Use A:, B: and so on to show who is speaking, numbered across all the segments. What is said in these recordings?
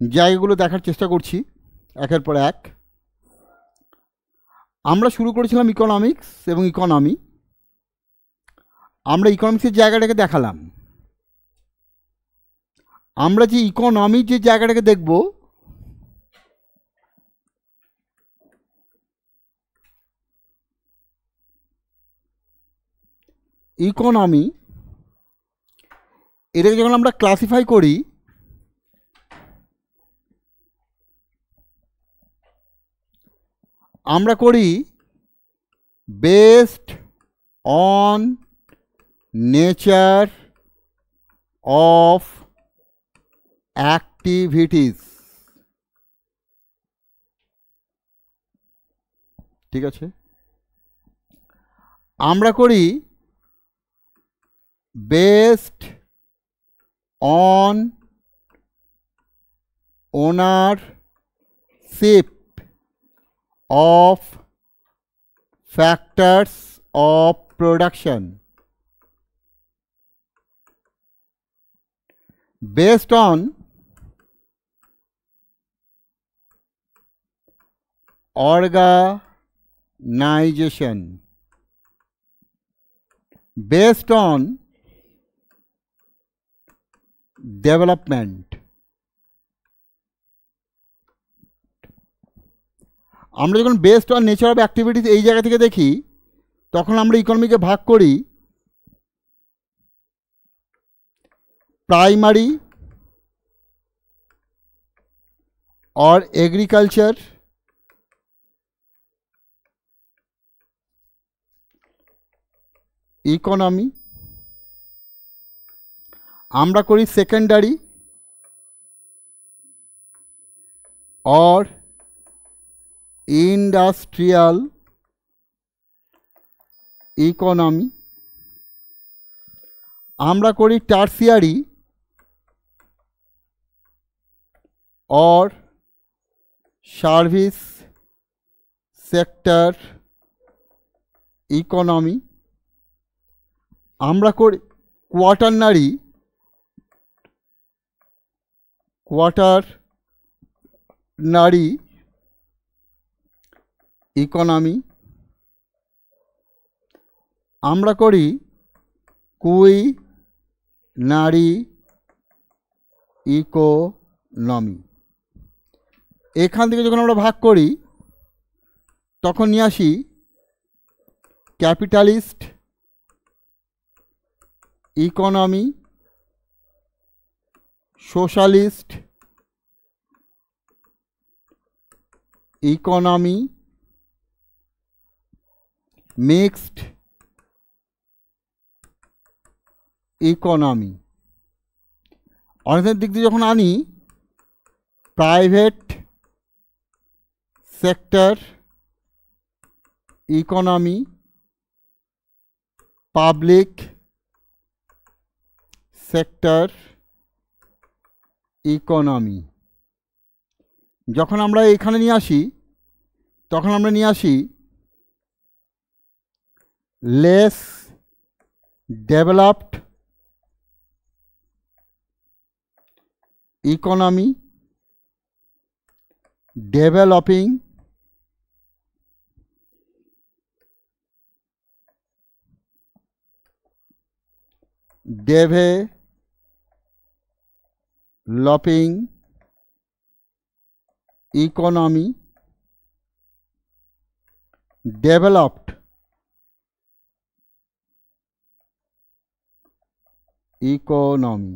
A: জায়গাগুলো দেখার চেষ্টা করছি একের পর এক। আমরা শুরু করেছিলাম ইকোনমিক্স এবং ইকোনমি। আমরা ইকোনমিক্সের জায়গাটাকে দেখালাম। আমরা যে ইকোনমির যে জায়গাটাকে দেখব, ইকোনমি এটাকে যখন আমরা ক্লাসিফাই করি, আমরা করি based on nature of activities. ঠিক আছে, আমরা করি based on ownership of factors of production, based on organization, based on development. আমরা যখন based on nature of activities এই জায়গা থেকে দেখি, তখন আমরা ইকোনমিকে ভাগ করি প্রাইমারি অর এগ্রিকালচার, ইকোনমি। আমরা করি সেকেন্ডারি অর ইন্ডাস্ট্রিয়াল ইকোনমি। আমরা করি tertiary or service sector economy. আমরা করি কোয়াটারনারি ইকোনমি। আমরা করি কুইনারি ইকোনমি। এখান থেকে যখন আমরা ভাগ করি, তখন নিয়ে আসি capitalist economy, socialist economy, mixed economy. অর্থের দিক দিয়ে যখন আনি, private sector economy, public sector economy. যখন আমরা এখানে নিয়ে আসি, তখন আমরা নিয়ে আসি less developed economy, developing economy, developed economy.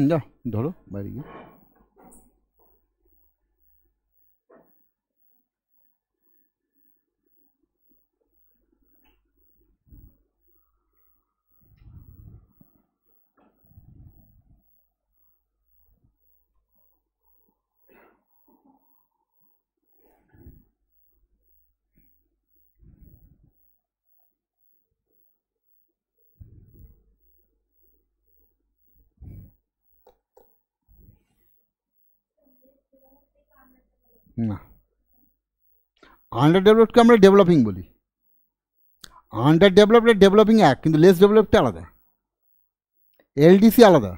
A: যা ধরো বাইরে গিয়ে। না, আন্ডার ডেভেলপডকে আমরা ডেভেলপিং বলি। আন্ডার ডেভেলপড ডেভেলপিং এক, কিন্তু লেস ডেভেলপটা আলাদা, এলডিসি আলাদা।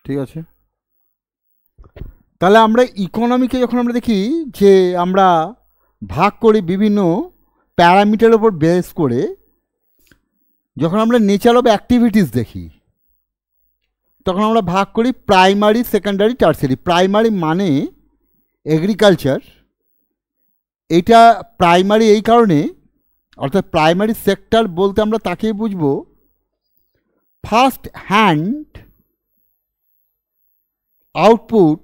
A: ঠিক আছে, তাহলে আমরা ইকোনমিকে যখন আমরা দেখি যে আমরা ভাগ করি বিভিন্ন প্যারামিটারের উপর বেস করে, যখন আমরা নেচার অফ অ্যাক্টিভিটিস দেখি তখন আমরা ভাগ করি প্রাইমারি, সেকেন্ডারি, টার্সিয়ারি। প্রাইমারি মানে এগ্রিকালচার, এটা প্রাইমারি এই কারণে, অর্থাৎ প্রাইমারি সেক্টর বলতে আমরা তাকেই বুঝবো first hand output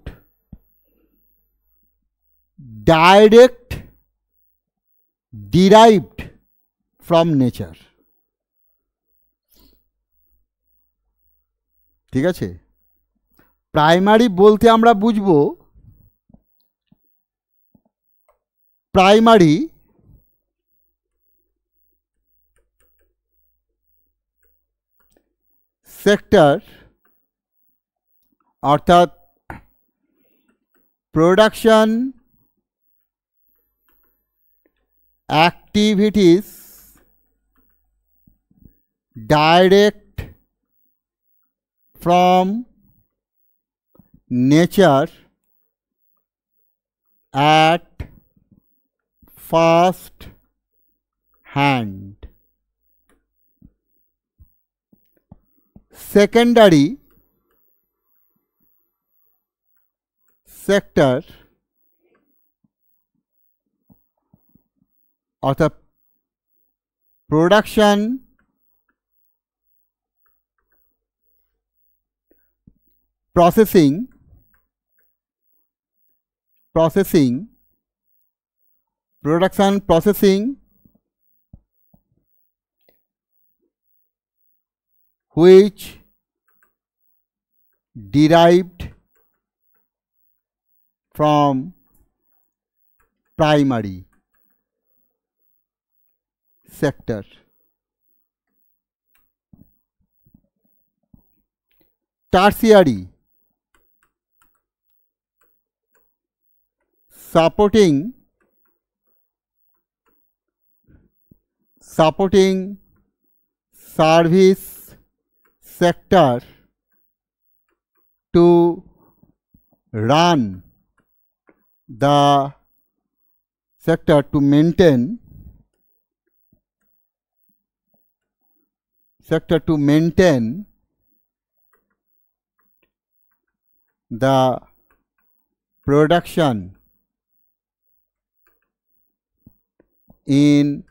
A: direct derived from nature. ঠিক আছে, প্রাইমারি বলতে আমরা বুঝবো প্রাইমারি সেক্টর, অর্থাৎ production activities direct from nature at first hand. Secondary sector অর্থাৎ production processing production processing which derived from primary. sector. Tertiary, supporting service sector to run the sector, to maintain the production in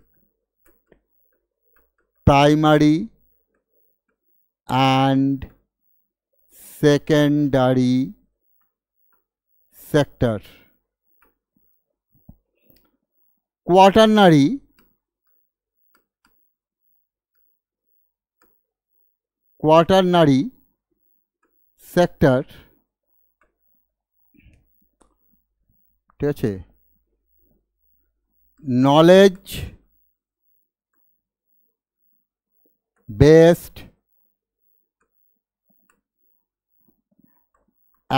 A: primary and secondary sector. Quaternary, sector, ঠিক আছে, knowledge based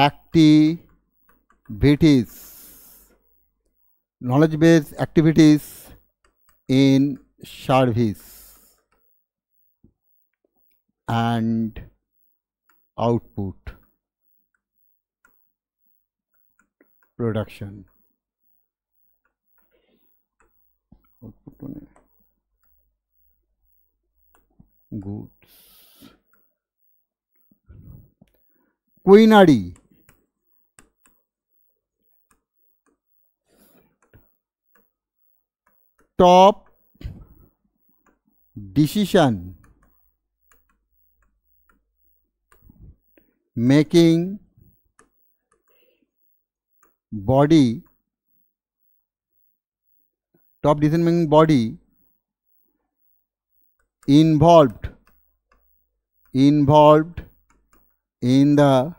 A: activities, in service and output production. Goods. Quinary, top decision making body, involved in the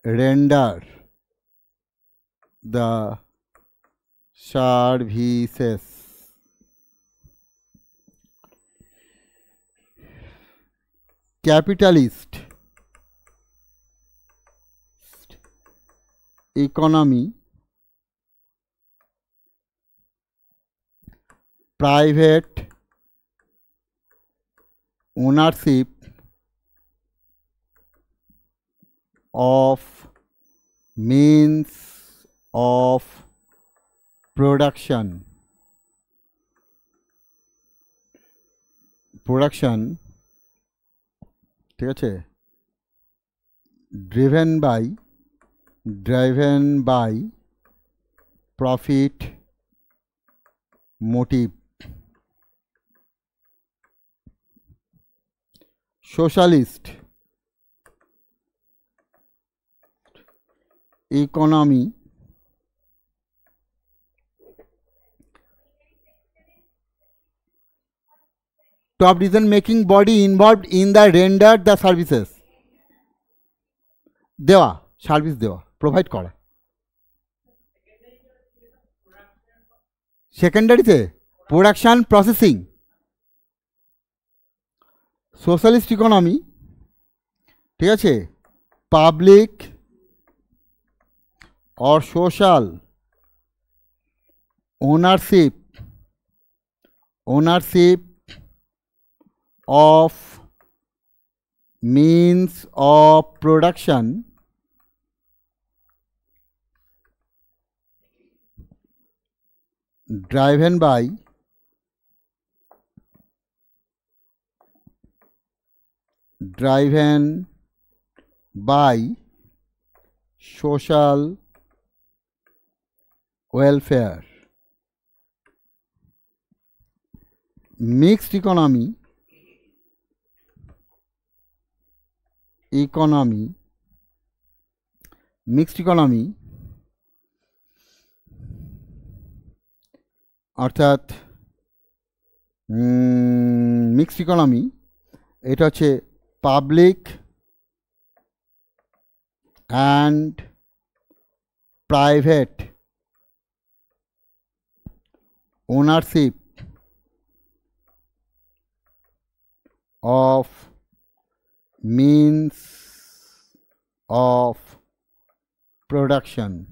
A: render the services. Capitalist economy, private ownership of means of production, ঠিক আছে, driven by profit motive. Socialist economy, top decision making body involved in the render the services, দেওয়া, service দেওয়া, provide করা। সেকেন্ডারিতে production processing. Socialist economy, ঠিক আছে, public or social ownership of means of production driven by social welfare. Mixed economy অর্থাৎ mixed economy, এটা হচ্ছে public and private ownership of means of production.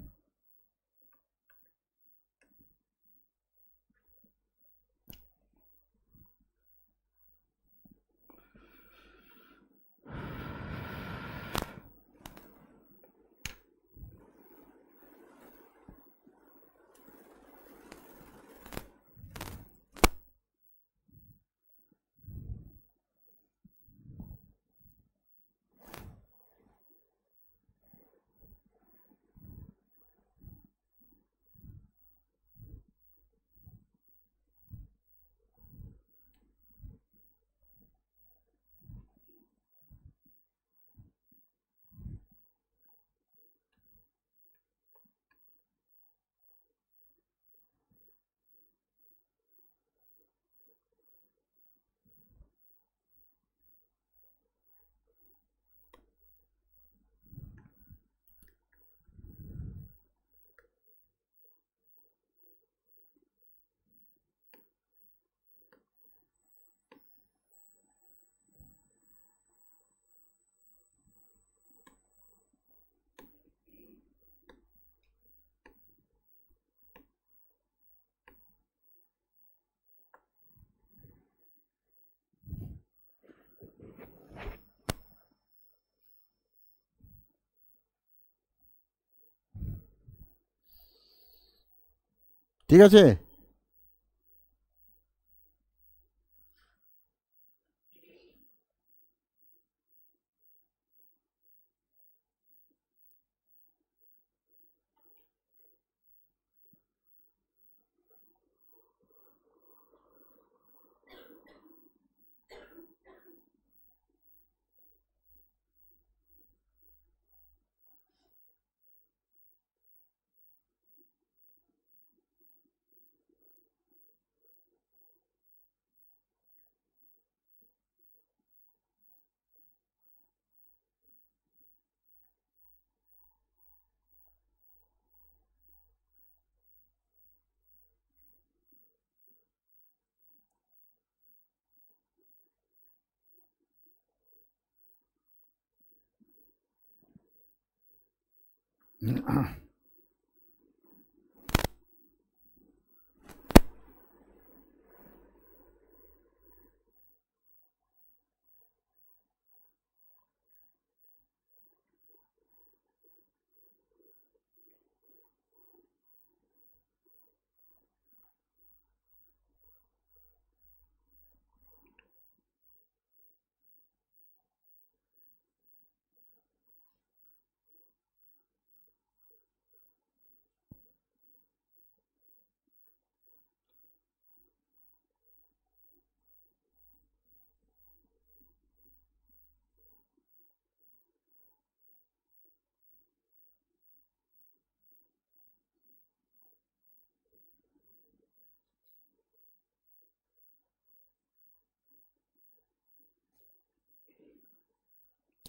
A: ঠিক আছে?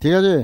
A: ঠিক আছে?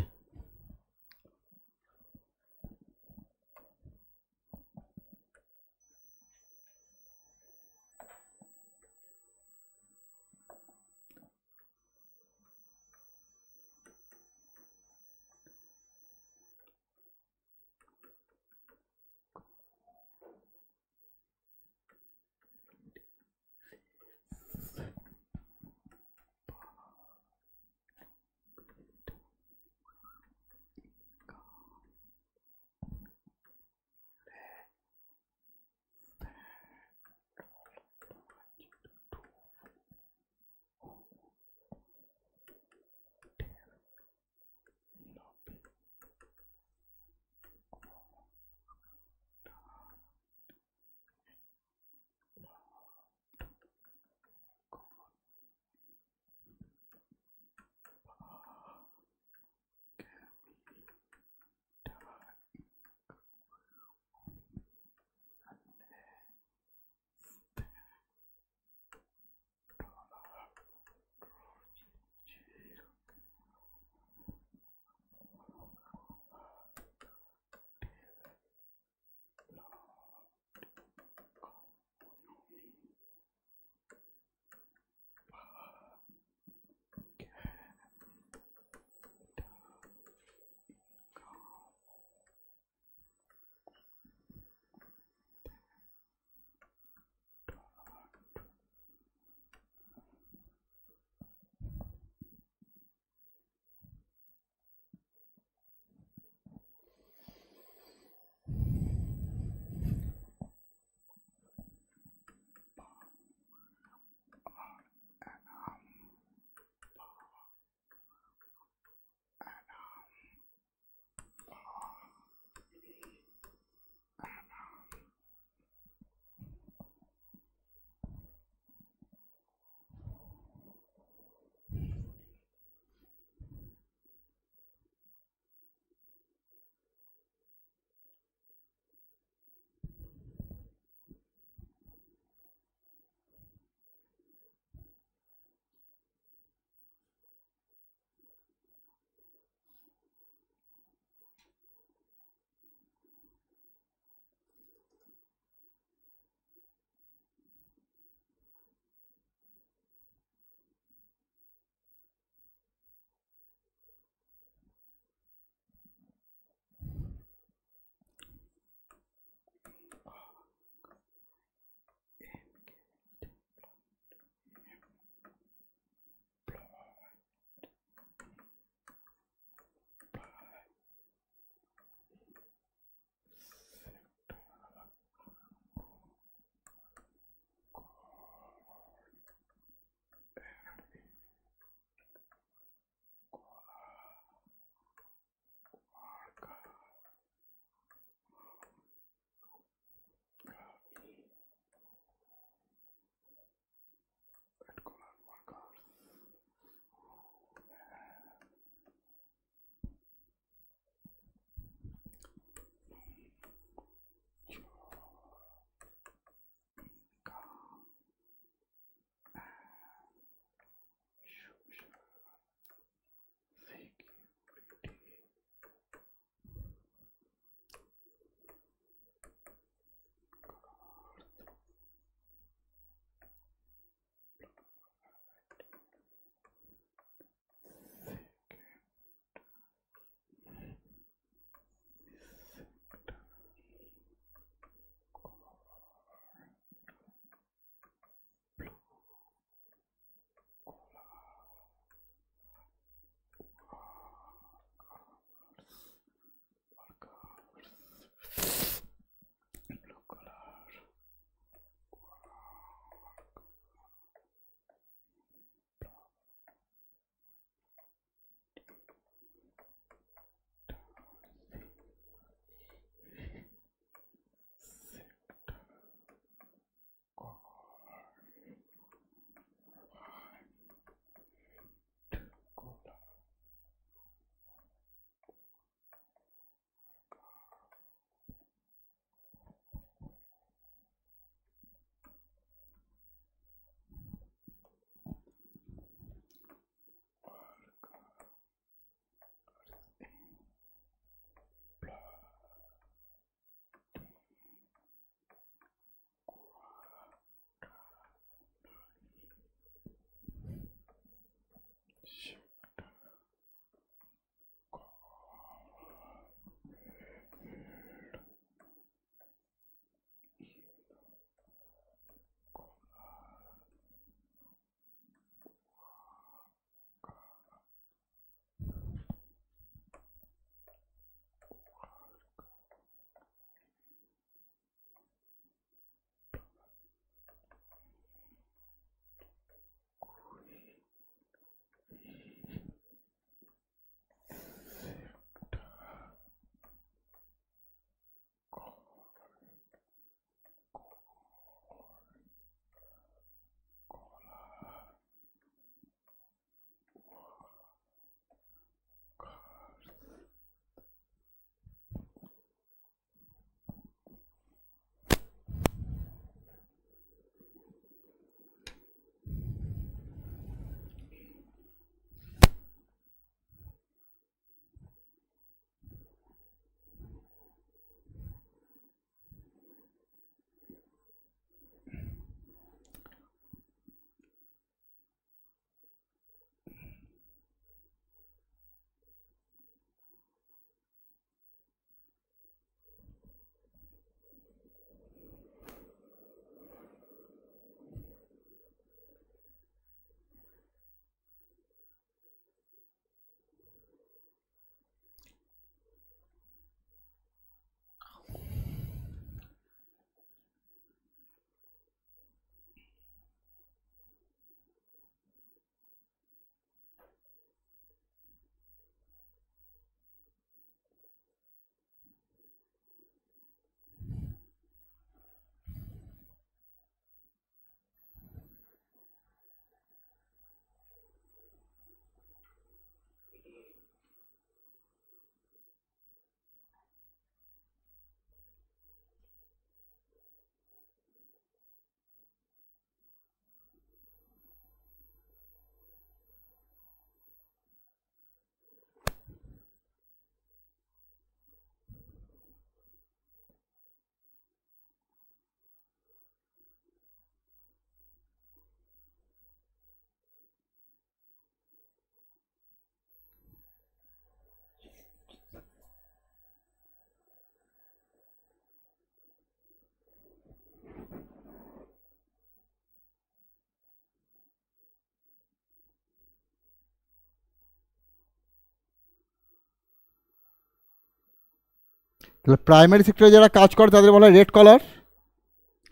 A: তাহলে প্রাইমারি সেক্টরে যারা কাজ করে তাদের বলা হয় রেড কলার,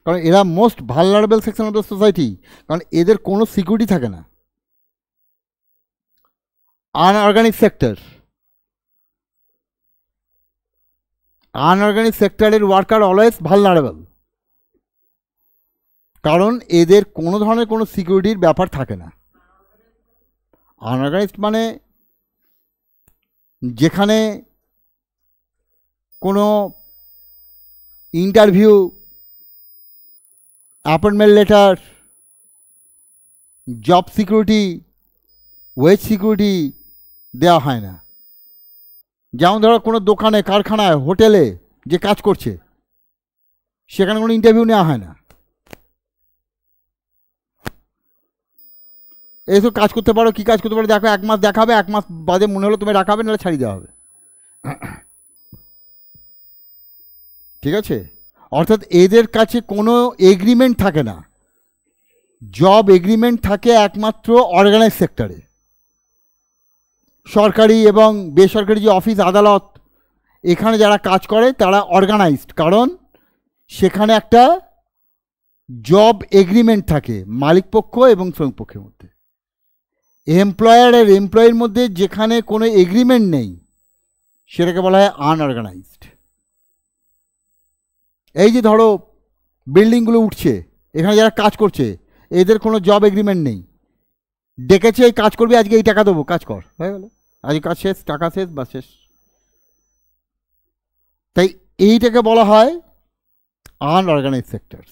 A: কারণ এরা most vulnerable section of the society, কারণ এদের কোনো সিকিউরিটি থাকে না। আনঅর্গানিক সেক্টর, আনঅর্গানিক সেক্টরের ওয়ার্কার অলওয়েজ ভালনারেবল, কারণ এদের কোনো ধরনের কোনো সিকিউরিটির ব্যাপার থাকে না। আনঅর্গানাইজড মানে যেখানে কোনো interview, appointment letter, job security, wage security দেওয়া হয় না। যেমন ধরো কোনো দোকানে, কারখানায়, হোটেলে যে কাজ করছে সেখানে কোনো ইন্টারভিউ নেওয়া হয় না, এই তো কাজ করতে পারো, কী কাজ করতে পারো দেখো, 1 মাস দেখাবে, 1 মাস বাদে মনে হলো তুমি রাখাবে, নাহলে ছাড়িয়ে দেওয়া হবে। ঠিক আছে, অর্থাৎ এদের কাছে কোনো এগ্রিমেন্ট থাকে না। জব এগ্রিমেন্ট থাকে একমাত্র অর্গানাইজ সেক্টরে। সরকারি এবং বেসরকারি যে অফিস আদালত, এখানে যারা কাজ করে তারা অর্গানাইজড, কারণ সেখানে একটা জব এগ্রিমেন্ট থাকে মালিক পক্ষ এবং শ্রমিক পক্ষের মধ্যে। এমপ্লয়ার আর এমপ্লয়ির মধ্যে যেখানে কোনো এগ্রিমেন্ট নেই সেটাকে বলা হয় আনঅর্গানাইজড। এই যে ধরো বিল্ডিংগুলো উঠছে, এখানে যারা কাজ করছে এদের কোনো জব এগ্রিমেন্ট নেই, ডেকেছে এই কাজ করবি, আজকে এই টাকা দেবো, কাজ কর, হয়ে গেল, আজকে কাজ শেষ, টাকা শেষ, বা শেষ। তাই এইটাকে বলা হয় আনঅর্গানাইজ সেক্টর।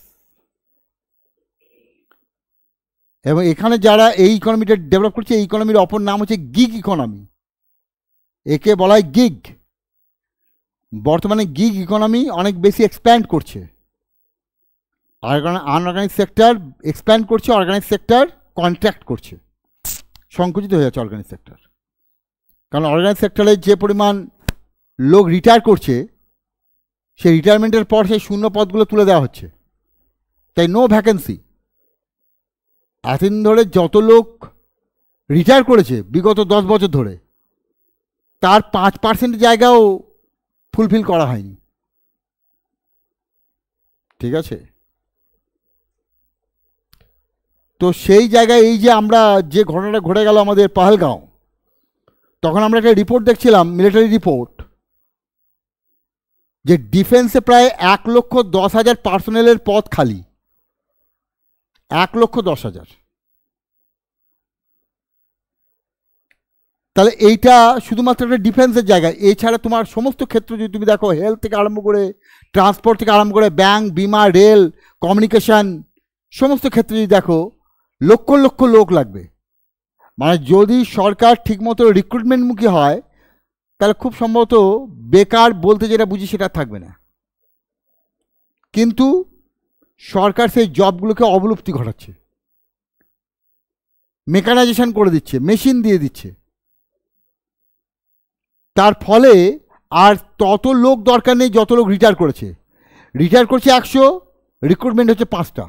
A: এবং এখানে যারা এই ইকোনমিটা ডেভেলপ করছে, এই ইকোনমির অপর নাম হচ্ছে গিগ ইকোনমি, একে বলা হয় গিগ। বর্তমানে গিগ ইকোনমি অনেক বেশি এক্সপ্যান্ড করছে। আনঅর্গানাইজ সেক্টর এক্সপ্যান্ড করছে, অর্গানাইজ সেক্টর কন্ট্রাক্ট করছে, সংকুচিত হয়ে যাচ্ছে অর্গানাইজ সেক্টর। কারণ অর্গানাইজ সেক্টরে যে পরিমাণ লোক রিটায়ার করছে, সেই রিটায়ারমেন্টের পর সেই শূন্য পদগুলো তুলে দেওয়া হচ্ছে, তাই নো ভ্যাকেন্সি। এতদিন ধরে যত লোক রিটায়ার করেছে বিগত 10 বছর ধরে, তার 5% জায়গাও ফুলফিল করা হয়নি। ঠিক আছে, তো সেই জায়গায় এই যে আমরা যে ঘটনাটা ঘটে গেল আমাদের পাহেলগাঁও, তখন আমরা একটা রিপোর্ট দেখছিলাম, মিলিটারি রিপোর্ট, যে ডিফেন্সে প্রায় 1,10,000 পার্সোনেলের পদ খালি, 1,10,000। তাহলে এইটা শুধুমাত্র একটা ডিফেন্সের জায়গা, এছাড়া তোমার সমস্ত ক্ষেত্র যদি তুমি দেখো, হেলথ থেকে আরম্ভ করে, ট্রান্সপোর্ট থেকে আরম্ভ করে, ব্যাংক, বিমা, রেল, কমিউনিকেশন, সমস্ত ক্ষেত্রে যদি দেখো লক্ষ লক্ষ লোক লাগবে। মানে যদি সরকার ঠিকমতো রিক্রুটমেন্টমুখী হয়, তাহলে খুব সম্ভবত বেকার বলতে যেটা বুঝি সেটা থাকবে না। কিন্তু সরকার সেই জবগুলোকে অবলুপ্তি ঘটাচ্ছে, মেকানাইজেশন করে দিচ্ছে, মেশিন দিয়ে দিচ্ছে, তার ফলে আর তত লোক দরকার নেই যত লোক রিটায়ার করেছে। রিটায়ার করছে 100, রিক্রুটমেন্ট হচ্ছে 5টা,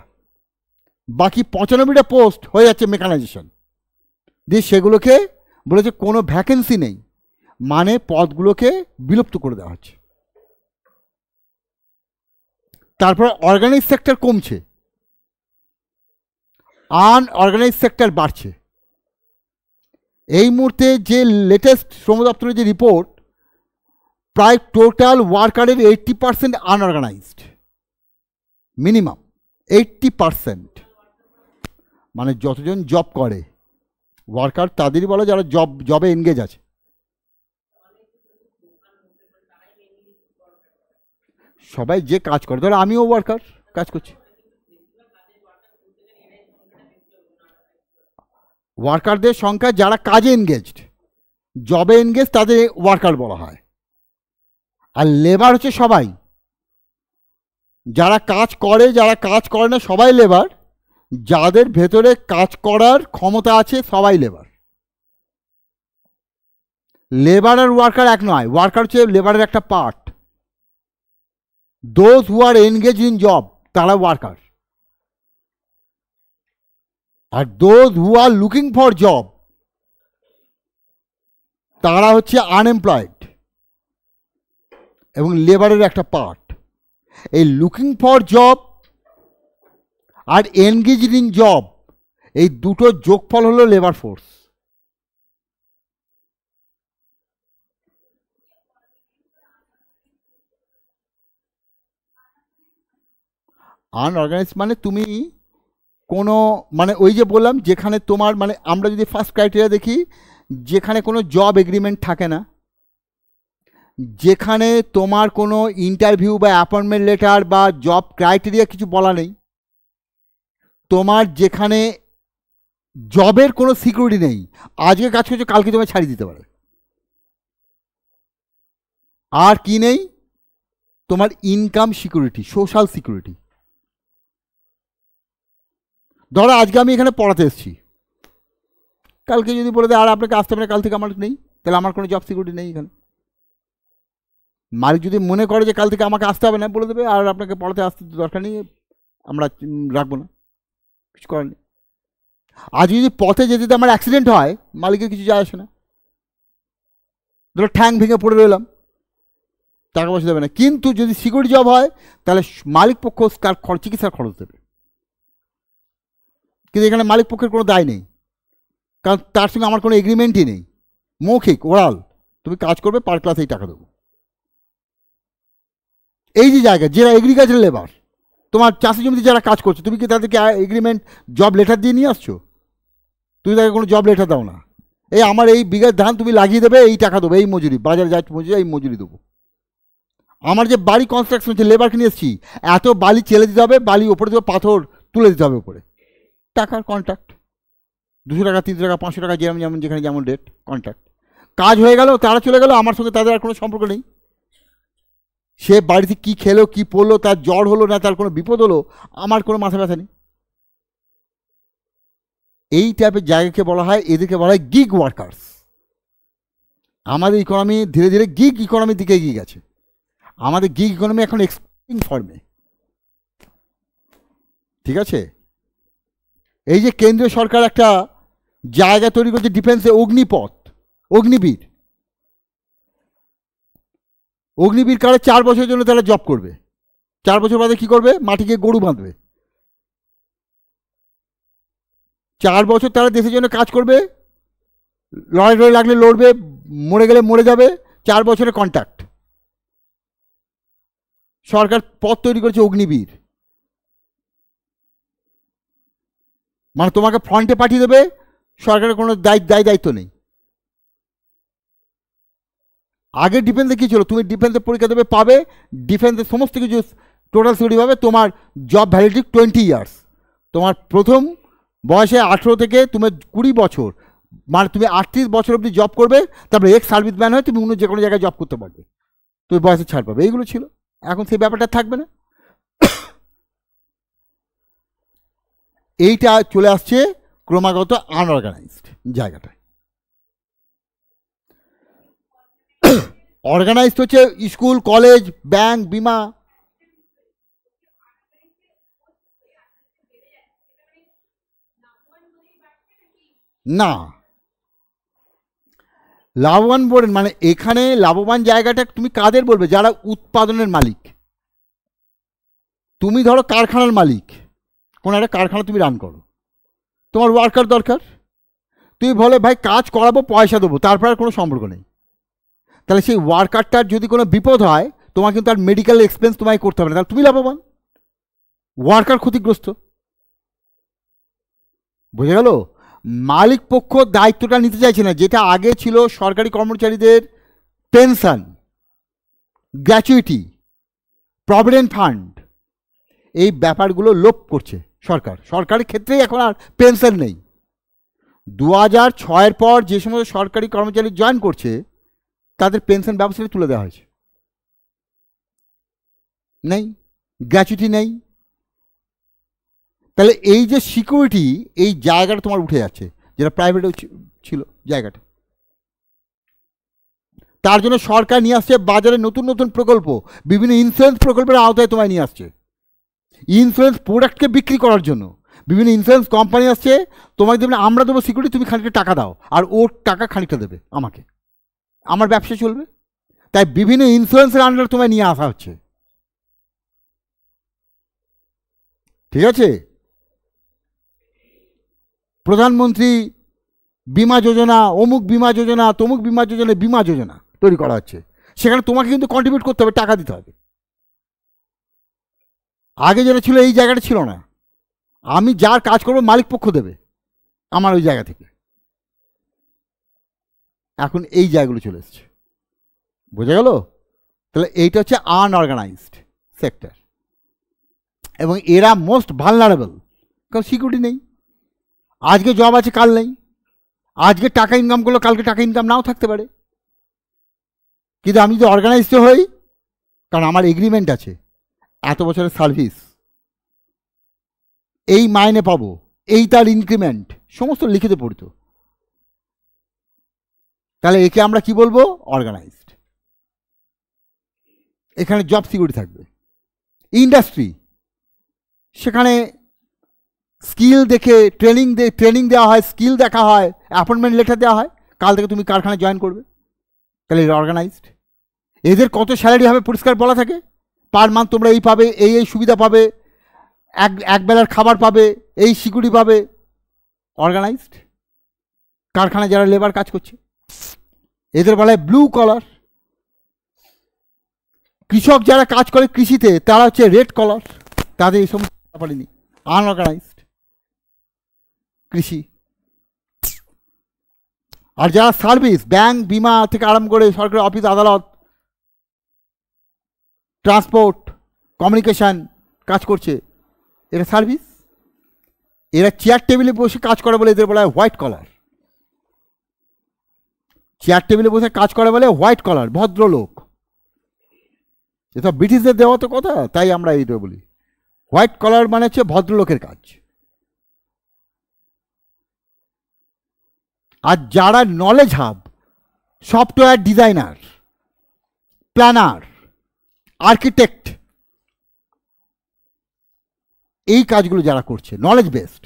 A: বাকি 95টা পোস্ট হয়ে যাচ্ছে মেকানাইজেশন দিয়ে। সেগুলোকে বলেছে কোনো ভ্যাকেন্সি নেই, মানে পদগুলোকে বিলুপ্ত করে দেওয়া হচ্ছে। তারপর অর্গানাইজ সেক্টর কমছে, আনঅর্গানাইজ সেক্টর বাড়ছে। এই মুহূর্তে যে লেটেস্ট শ্রম দপ্তরের যে রিপোর্ট, প্রায় টোটাল ওয়ার্কারের 80% আনঅর্গানাইজড, মিনিমাম 80%। মানে যতজন জব করে ওয়ার্কার তাদেরই বলা যারা জবে এনগেজ আছে। সবাই যে কাজ করে, ধরো আমিও ওয়ার্কার, কাজ করছি, ওয়ার্কারদের সংখ্যা যারা কাজে এনগেজড, জবে এনগেজ, তাদের ওয়ার্কার বলা হয়। আর লেবার হচ্ছে সবাই, যারা কাজ করে, যারা কাজ করে না সবাই লেবার, যাদের ভেতরে কাজ করার ক্ষমতা আছে সবাই লেবার। লেবার আর ওয়ার্কার এক নয়, ওয়ার্কার হচ্ছে লেবারের একটা part. Those who are engage in job তারা ওয়ার্কার, আর those who are looking for job তারা হচ্ছে আনএমপ্লয়েড। এবং লেবারের একটা পার্ট। এই লুকিং ফর জব আর এনগেজড ইন জব, এই দুটো যোগফল হলো লেবার ফোর্স। আনঅর্গানাইজড মানে তুমি কোনো মানে ওই যে বললাম যেখানে তোমার মানে আমরা যদি ফার্স্ট ক্রাইটেরিয়া দেখি, যেখানে কোনো জব এগ্রিমেন্ট থাকে না, যেখানে তোমার কোনো ইন্টারভিউ বা অ্যাপয়েন্টমেন্ট লেটার বা জব ক্রাইটেরিয়া কিছু বলা নেই, তোমার যেখানে জবের কোনো সিকিউরিটি নেই, আজকে কাজ করছো কালকে তোমায় ছাড়িয়ে দিতে পারে। আর কি নেই? তোমার ইনকাম সিকিউরিটি, সোশ্যাল সিকিউরিটি। ধরো আজকে আমি এখানে পড়াতে এসেছি, কালকে যদি বলে দেয় আর আপনাকে আসতে পারে, কাল থেকে আমার নেই, তাহলে আমার কোনো জব সিকিউরিটি নেই এখানে। মালিক যদি মনে করে যে কাল থেকে আমাকে আসতে হবে না, বলে দেবে আর আপনাকে পড়াতে আসতে দরকার নেই, আমরা রাখবো না, কিছু করার নেই। আজ যদি পথে যেতে যেতে আমার অ্যাক্সিডেন্ট হয়, মালিকের কিছু যায় আসে না। ধরো ঠ্যাং ভেঙে পড়ে রইলাম, টাকা পয়সা দেবে না। কিন্তু যদি সিকিউরিটি জব হয়, তাহলে মালিক পক্ষ তার চিকিৎসার খরচ দেবে। কিন্তু এখানে মালিক পক্ষের কোনো দায় নেই, কারণ তার সঙ্গে আমার কোনো এগ্রিমেন্টই নেই। মৌখিক, ওরাল, তুমি কাজ করবে, পার ক্লাস এই টাকা দেবো। এই যে জায়গা, যারা এগ্রিকালচার লেবার, তোমার চাষি জমিতে যারা কাজ করছে, তুমি কি তাদেরকে এগ্রিমেন্ট জব লেটার দিয়ে নিয়ে আসছো? তুমি তাকে কোনো জব লেটার দাও না। এই আমার এই বিঘার ধান তুমি লাগিয়ে দেবে, এই টাকা দেবো, এই মজুরি, বাজারে যাচ্ছে মজুরি, এই মজুরি দেবো। আমার যে বাড়ি কনস্ট্রাকশন হচ্ছে, লেবারকে নিয়ে এসেছি, এত বালি চেলে দিতে হবে, বালি ওপরে দেবো, পাথর তুলে দিতে হবে ওপরে, টাকার কন্ট্রাক্ট। 200 টাকা, 300 টাকা, 500 টাকা, যেমন যেমন যেখানে যেমন রেট, কন্ট্রাক্ট। কাজ হয়ে গেল, তারা চলে গেল, আমার সঙ্গে তাদের আর কোনো সম্পর্ক নেই। সে বাড়িতে কি খেলো, কি পড়লো, তার জ্বর হলো না, তার কোনো বিপদ হলো, আমার কোনো মাথা ব্যথা নেই। এই টাইপের জায়গাকে বলা হয়, এদেরকে বলা হয় গিগ ওয়ার্কার্স। আমাদের ইকোনমি ধীরে ধীরে গিগ ইকোনমির দিকে এগিয়ে গেছে। আমাদের গিগ ইকোনমি এখন এক্সপোর্টিং ফর্মে, ঠিক আছে? এই যে কেন্দ্রীয় সরকার একটা জায়গা তৈরি করছে ডিফেন্সে, অগ্নিপথ, অগ্নিবীর। অগ্নিবীর কার্ডে 4 বছরের জন্য তারা জব করবে। 4 বছর বাদে কি করবে? মাটিকে গরু বাঁধবে। 4 বছর তারা দেশের জন্য কাজ করবে, লড়াই লাগলে লড়বে, মরে গেলে মরে যাবে। 4 বছরের কন্ট্রাক্ট। সরকার পথ তৈরি করেছে অগ্নিবীর, মানে তোমাকে ফ্রন্টে পাঠিয়ে দেবে, সরকারের কোনো দায়িত্ব নেই। আগে ডিফেন্সে কী ছিল? তুমি ডিফেন্সে পরীক্ষা দেবে, পাবে, ডিফেন্সের সমস্ত কিছু টোটাল সিকিউরিটি পাবে, তোমার জব ভ্যালিডিটি 20 ইয়ার্স। তোমার প্রথম বয়সে 18 থেকে তুমি 20 বছর, মানে তুমি 38 বছর অবধি জব করবে, তারপরে এক্স সার্ভিস ম্যান হয়ে তুমি অন্য যে কোনো জায়গায় জব করতে পারবে, তুমি বয়সে ছাড় পাবে। এইগুলো ছিল, এখন সেই ব্যাপারটা থাকবে না। এইটা চলে আসছে ক্রমাগত আনঅর্গানাইজড জায়গাটায়। অর্গানাইজড হচ্ছে স্কুল, কলেজ, ব্যাংক, বিমা। না, লাভবান বলেন মানে এখানে লাভবান জায়গাটা তুমি কাদের বলবে? যারা উৎপাদনের মালিক। তুমি ধরো কারখানার মালিক, কোনো একটা কারখানা তুমি রান করো, তোমার ওয়ার্কার দরকার, তুমি বলে ভাই কাজ করাবো, পয়সা দেবো, তারপর আর কোনো সম্পর্ক নেই। তাহলে সেই ওয়ার্কারটার যদি কোনো বিপদ হয়, তোমার কিন্তু তার মেডিকেল এক্সপেন্স তোমায় করতে হবে না, তাহলে তুমি লাভবান, ওয়ার্কার ক্ষতিগ্রস্ত। বোঝা গেল? মালিক পক্ষ দায়িত্বটা নিতে চাইছে না, যেটা আগে ছিল সরকারি কর্মচারীদের পেনশন, গ্র্যাচুইটি, প্রভিডেন্ট ফান্ড, এই ব্যাপারগুলো লোপ করছে সরকার। সরকারের ক্ষেত্রেই এখন আর পেনশন নেই। 2006-এর পর যে সমস্ত সরকারি কর্মচারী জয়েন করছে, তাদের পেনশন ব্যবস্থাটা তুলে দেওয়া হয়েছে, নেই, গ্র্যাচুইটি নেই। তাহলে এই যে সিকিউরিটি, এই জায়গাটা তোমার উঠে যাচ্ছে, যেটা প্রাইভেটেও ছিল জায়গাটা। তার জন্য সরকার নিয়ে আসছে বাজারে নতুন নতুন প্রকল্প, বিভিন্ন ইন্স্যুরেন্স প্রকল্পের আওতায় তোমায় নিয়ে আসছে, ইন্স্যুরেন্স প্রোডাক্টকে বিক্রি করার জন্য। বিভিন্ন ইন্স্যুরেন্স কোম্পানি আসছে, তোমাকে দেবে আমরা দেবো সিকিউরিটি, তুমি খানিকটা টাকা দাও, আর ওর টাকা খানিকটা দেবে আমাকে, আমার ব্যবসা চলবে। তাই বিভিন্ন ইন্স্যুরেন্সের আন্ডারে তোমায় নিয়ে আসা হচ্ছে, ঠিক আছে? প্রধানমন্ত্রী বিমা যোজনা, অমুক বিমা যোজনা, তমুক বিমা যোজনা, বিমা যোজনা তৈরি করা হচ্ছে। সেখানে তোমাকে কিন্তু কন্ট্রিবিউট করতে হবে, টাকা দিতে হবে। আগে যেটা ছিল এই জায়গাটা ছিল না, আমি যার কাজ করবো মালিক পক্ষ দেবে আমার ওই জায়গা থেকে। এখন এই জায়গাগুলো চলে এসছে, বোঝা গেল? তাহলে এইটা হচ্ছে আনঅর্গানাইজড সেক্টর, এবং এরা মোস্ট ভালনারেবল, কারণ সিকিউরিটি নেই। আজকে জব আছে, কাল নেই। আজকে টাকা ইনকাম করলো, কালকে টাকা ইনকাম নাও থাকতে পারে। কিন্তু আমি যদি অর্গানাইজড হই, কারণ আমার এগ্রিমেন্ট আছে, এত বছরের সার্ভিস, এই মাইনে পাবো, এই তার ইনক্রিমেন্ট, সমস্ত লিখিত পড়তো, তাহলে একে আমরা কি বলবো? অর্গানাইজড। এখানে জব সিকিউরিটি থাকবে। ইন্ডাস্ট্রি, সেখানে স্কিল দেখে ট্রেনিং দেওয়া হয়, স্কিল দেখা হয়, অ্যাপয়েন্টমেন্ট লেটার দেওয়া হয়, কাল থেকে তুমি কারখানায় জয়েন করবে, তাহলে এটা অর্গানাইজড। এদের কত স্যালারি হবে পরিষ্কার বলা থাকে, পার মান্থ তোমরা এই পাবে, এই সুবিধা পাবে, এক বেলার খাবার পাবে, এই সিকিউরিটি পাবে। অর্গানাইজড। কারখানায় যারা লেবার কাজ করছে এদের বলা হয় ব্লু কলার। কৃষক যারা কাজ করে কৃষিতে তারা হচ্ছে রেড কলার, তাদের এই সমস্ত ব্যাপারে নেই, আনঅর্গানাইজড কৃষি। আর যারা সার্ভিস, ব্যাংক, বিমা থেকে আরম্ভ করে সরকারি অফিস, আদালত, ট্রান্সপোর্ট, কমিউনিকেশন কাজ করছে, এরা সার্ভিস। এরা চেয়ার টেবিলে বসে কাজ করে বলে এদের বলা হয় হোয়াইট কলার। চেয়ার টেবিলে বসে কাজ করে বলে হোয়াইট কলার, ভদ্রলোক। এসব ব্রিটিশদের দেওয়া তো কথা, তাই আমরা এইটা বলি। হোয়াইট কলার মানে হচ্ছে ভদ্রলোকের কাজ। আর যারা knowledge hub, software designer, planner, architect, এই কাজগুলো যারা করছে নলেজ বেসড,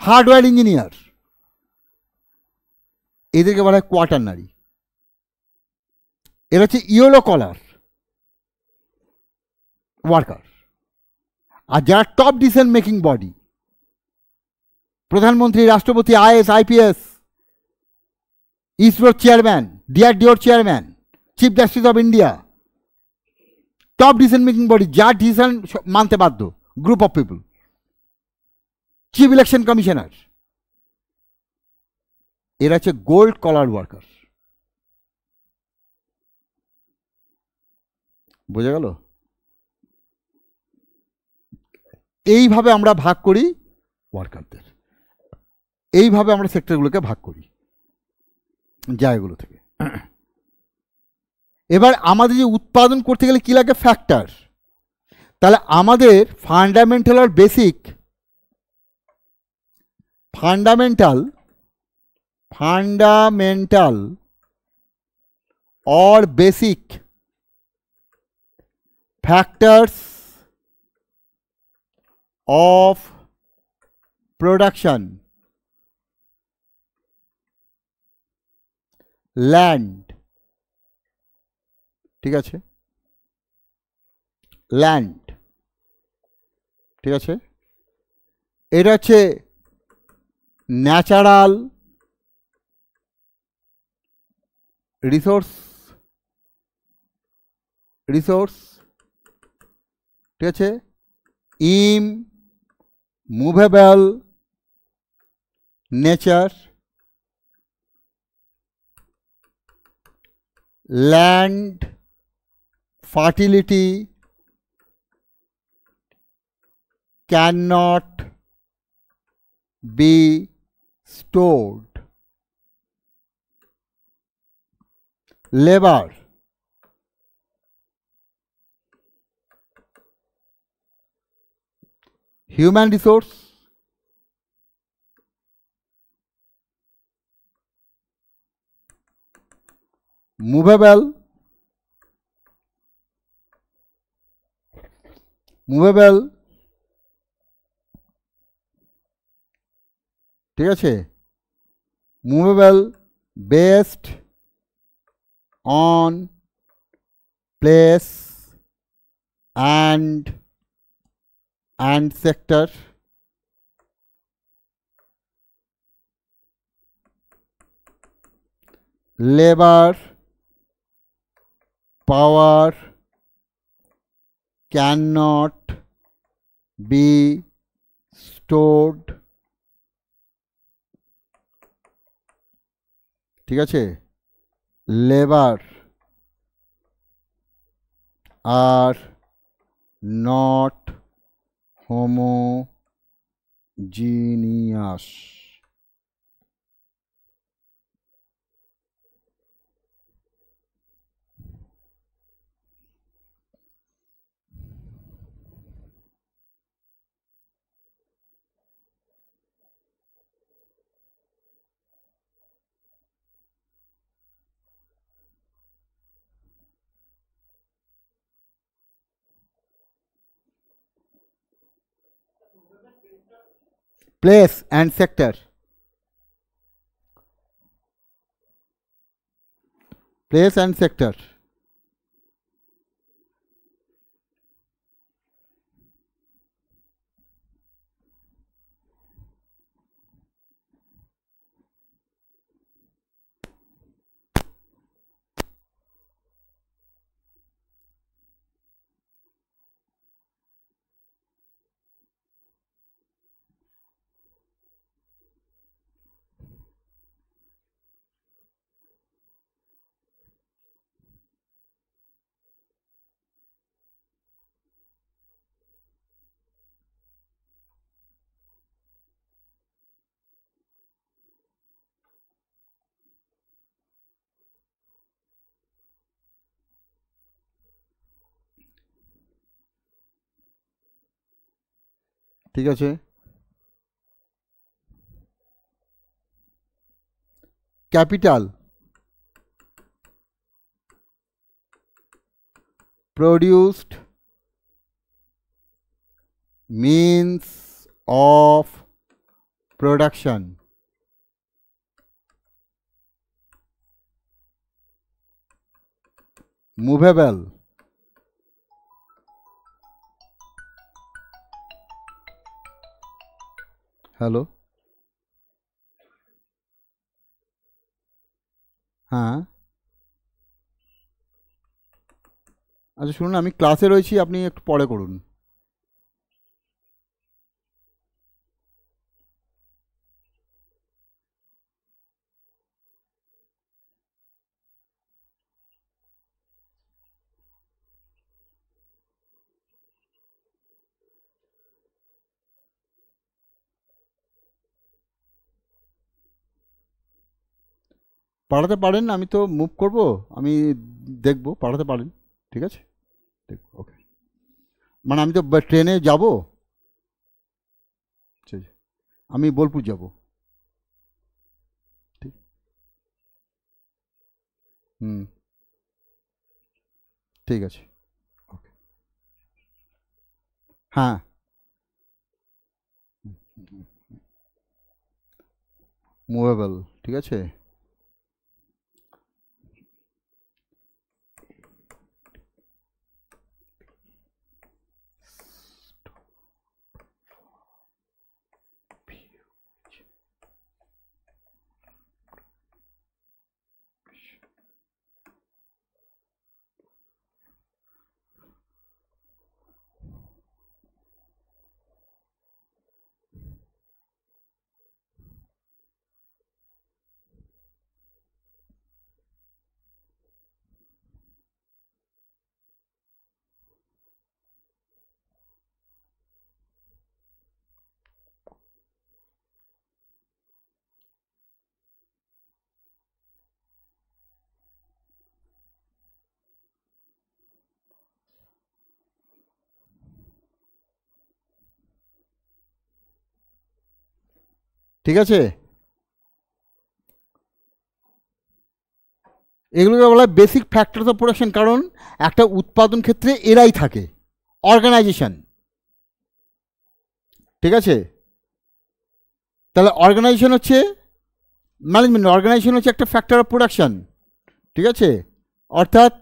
A: হার্ডওয়্যার ইঞ্জিনিয়ার, এদেরকে বলা হয় কোয়াটারনারি। এরা হচ্ছে ইয়েলো কলার ওয়ার্কার। আর যারা টপ ডিসিশন মেকিং বডি, প্রধানমন্ত্রী, রাষ্ট্রপতি, আইএস, আইপিএস, ইসরোর চেয়ারম্যান, ডিআরডিওর chairman, chief justice of India, top decision making body, যার ডিসিশন মানতে বাধ্য, group of people, chief election commissioner, এরা হচ্ছে গোল্ড কলার ওয়ার্কার। বোঝা গেল? এইভাবে আমরা ভাগ করি ওয়ার্কারদের, এইভাবে আমরা সেক্টরগুলোকে ভাগ করি জায়গাগুলো থেকে। এবার আমাদের যে উৎপাদন করতে গেলে কি লাগে? ফ্যাক্টর। তাহলে আমাদের ফান্ডামেন্টাল আর basic, fundamental or basic factors of production: land, ঠিক আছে, ল্যান্ড, ঠিক আছে, এটা হচ্ছে ন্যাচারাল রিসোর্স, ঠিক আছে, immovable nature, land fertility, cannot be stored, labor, human resource, movable, ঠিক আছে, movable, best, on place and sector, labor power cannot be stored, ঠিক আছে, labor are not homogeneous. Place and sector, place and sector, ঠিক আছে। Capital produced means of production, movable, hello, হ্যাঁ আচ্ছা শুনুন, আমি ক্লাসে রয়েছি, আপনি একটু পরে করুন। পাঠাতে পারেন, আমি তো মুভ করব, আমি দেখব, পাঠাতে পারেন, ঠিক আছে, দেখব, ওকে। মানে আমি তো ট্রেনে যাব, আমি বোলপুর যাব, ঠিক, হুম, ঠিক আছে, ওকে, হ্যাঁ, মুভেবল, ঠিক আছে। ঠিক আছে, এগুলোকে বলা হয় বেসিক ফ্যাক্টরস অফ প্রোডাকশন, কারণ একটা উৎপাদন ক্ষেত্রে এরাই থাকে, অর্গানাইজেশন, ঠিক আছে। তাহলে অর্গানাইজেশন হচ্ছে ম্যানেজমেন্ট, অর্গানাইজেশন হচ্ছে একটা ফ্যাক্টর অফ প্রোডাকশন, ঠিক আছে। অর্থাৎ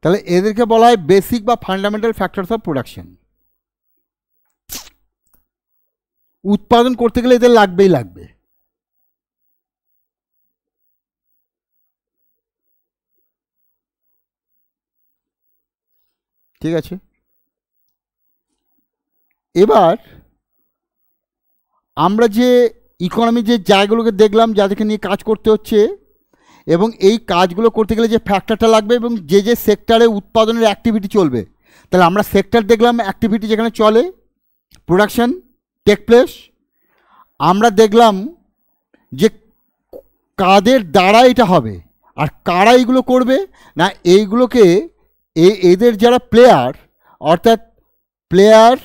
A: তাহলে এদেরকে বলা হয় বেসিক বা ফান্ডামেন্টাল ফ্যাক্টরস অফ প্রোডাকশন। উৎপাদন করতে গেলে এদের লাগবেই লাগবে। ঠিক আছে, এবার আমরা যে ইকোনমি যে জায়গাগুলোকে দেখলাম যাদেরকে নিয়ে কাজ করতে হচ্ছে, এবং এই কাজগুলো করতে গেলে যে ফ্যাক্টরটা লাগবে এবং যে যে সেক্টরে উৎপাদনের অ্যাক্টিভিটি চলবে, তাহলে আমরা সেক্টর দেখলাম অ্যাক্টিভিটি যেখানে চলে, প্রোডাকশন টেক প্লেস। আমরা দেখলাম যে কাদের দ্বারা এটা হবে আর কারা এইগুলো করবে, না এইগুলোকে এদের যারা প্লেয়ার, অর্থাৎ player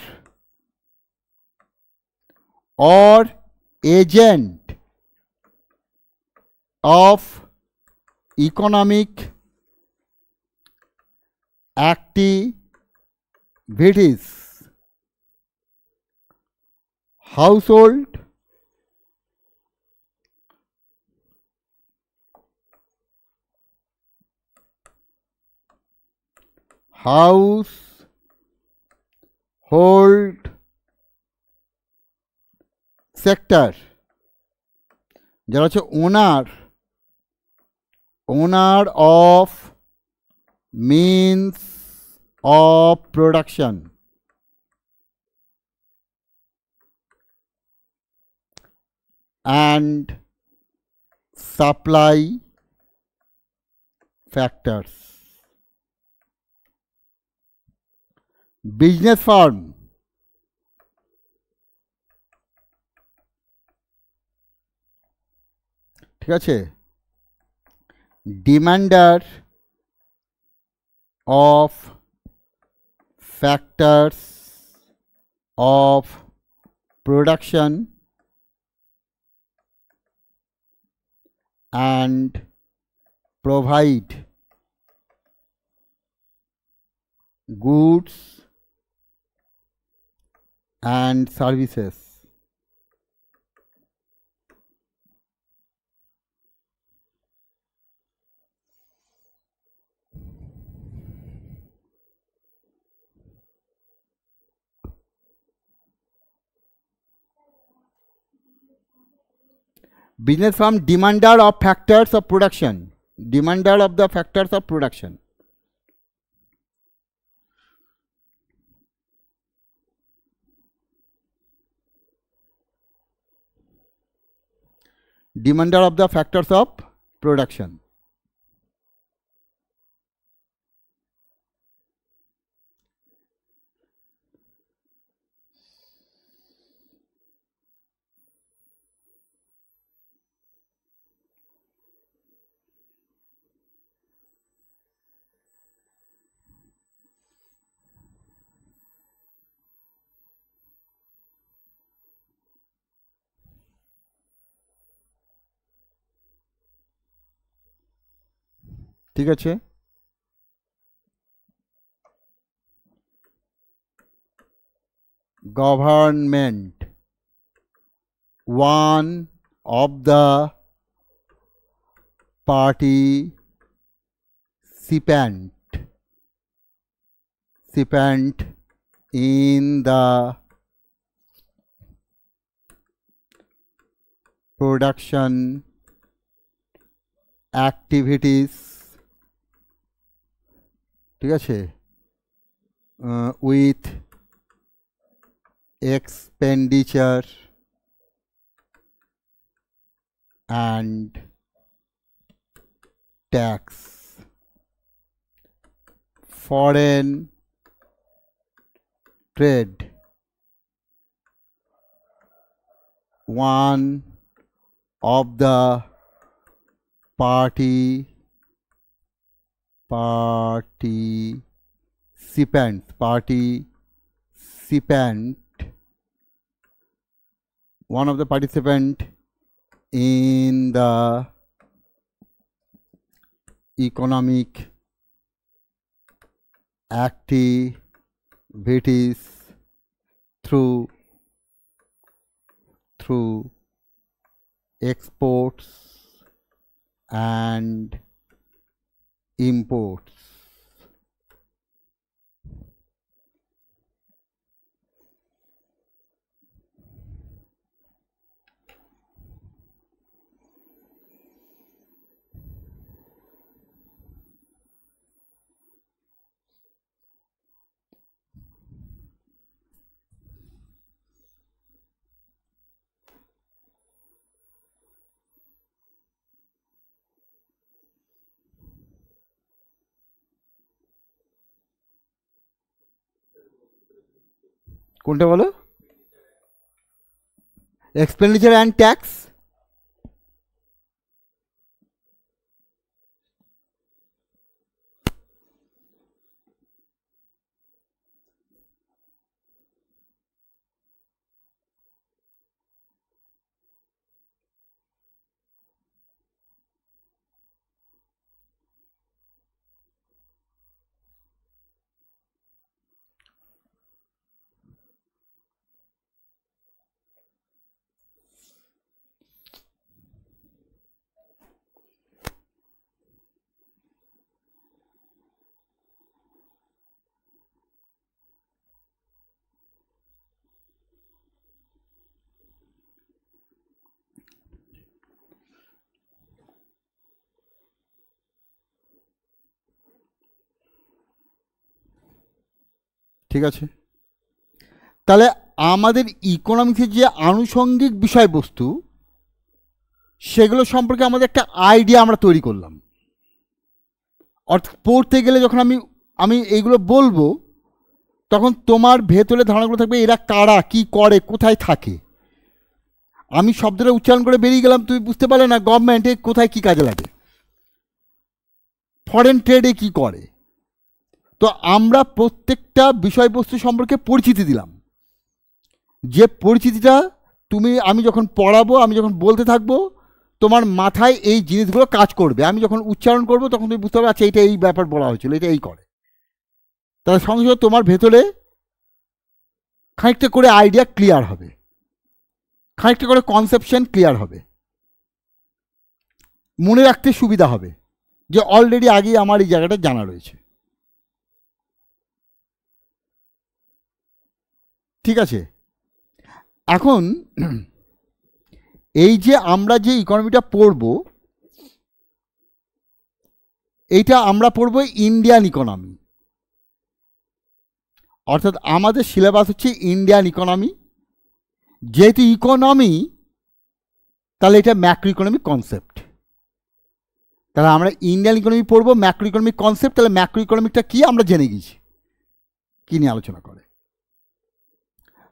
A: or agent of economic activities, household, household sector, যারা হচ্ছে owner of means of production and supply factors. Business firm, ঠিক আছে, demander of factors of production and provide goods and services. Business firm demander of factors of production, demander of the factors of production. Demander of the factors of production. ঠিক আছে, government one of the participant in the production activities, ঠিক আছে, with expenditure and tax, foreign trade one of the participant in the economic activities through exports and imports. কোনটা বলো? Expenditure and tax. ঠিক আছে, তাহলে আমাদের ইকোনমিক্সের যে আনুষঙ্গিক বিষয়বস্তু সেগুলো সম্পর্কে আমাদের একটা আইডিয়া আমরা তৈরি করলাম। অর্থাৎ পড়তে গেলে যখন আমি এইগুলো বলবো তখন তোমার ভেতরে ধারণাগুলো থাকবে এরা কারা, কি করে, কোথায় থাকে। আমি শব্দটা উচ্চারণ করে বেরিয়ে গেলাম, তুমি বুঝতে পারলে না গভর্নমেন্টে কোথায় কি কাজে লাগে, ফরেন ট্রেডে কি করে। তো আমরা প্রত্যেকটা বিষয়বস্তু সম্পর্কে পরিচিতি দিলাম, যে পরিচিতিটা আমি যখন পড়াবো, আমি যখন বলতে থাকবো, তোমার মাথায় এই জিনিসগুলো কাজ করবে। আমি যখন উচ্চারণ করবো তখন তুমি বুঝতে পারবে আচ্ছা এইটা এই ব্যাপার বলা হয়েছিল, এটা এই করে। তার সঙ্গে সঙ্গে তোমার ভেতরে খানিকটা করে আইডিয়া ক্লিয়ার হবে, খানিকটা করে কনসেপশন ক্লিয়ার হবে, মনে রাখতে সুবিধা হবে যে অলরেডি আগেই আমার এই জায়গাটা জানা রয়েছে। ঠিক আছে, এখন এই যে আমরা যে ইকোনমিটা পড়ব, এইটা আমরা পড়ব ইন্ডিয়ান ইকোনমি। অর্থাৎ আমাদের সিলেবাস হচ্ছে ইন্ডিয়ান ইকোনমি। যেহেতু ইকোনমি, তাহলে এটা ম্যাক্রো ইকোনমিক কনসেপ্ট। তাহলে আমরা ইন্ডিয়ান ইকোনমি পড়বো, ম্যাক্রো ইকোনমিক কনসেপ্ট। তাহলে ম্যাক্রো ইকোনমিকটা কী আমরা জেনে গেছি, কী নিয়ে আলোচনা করে।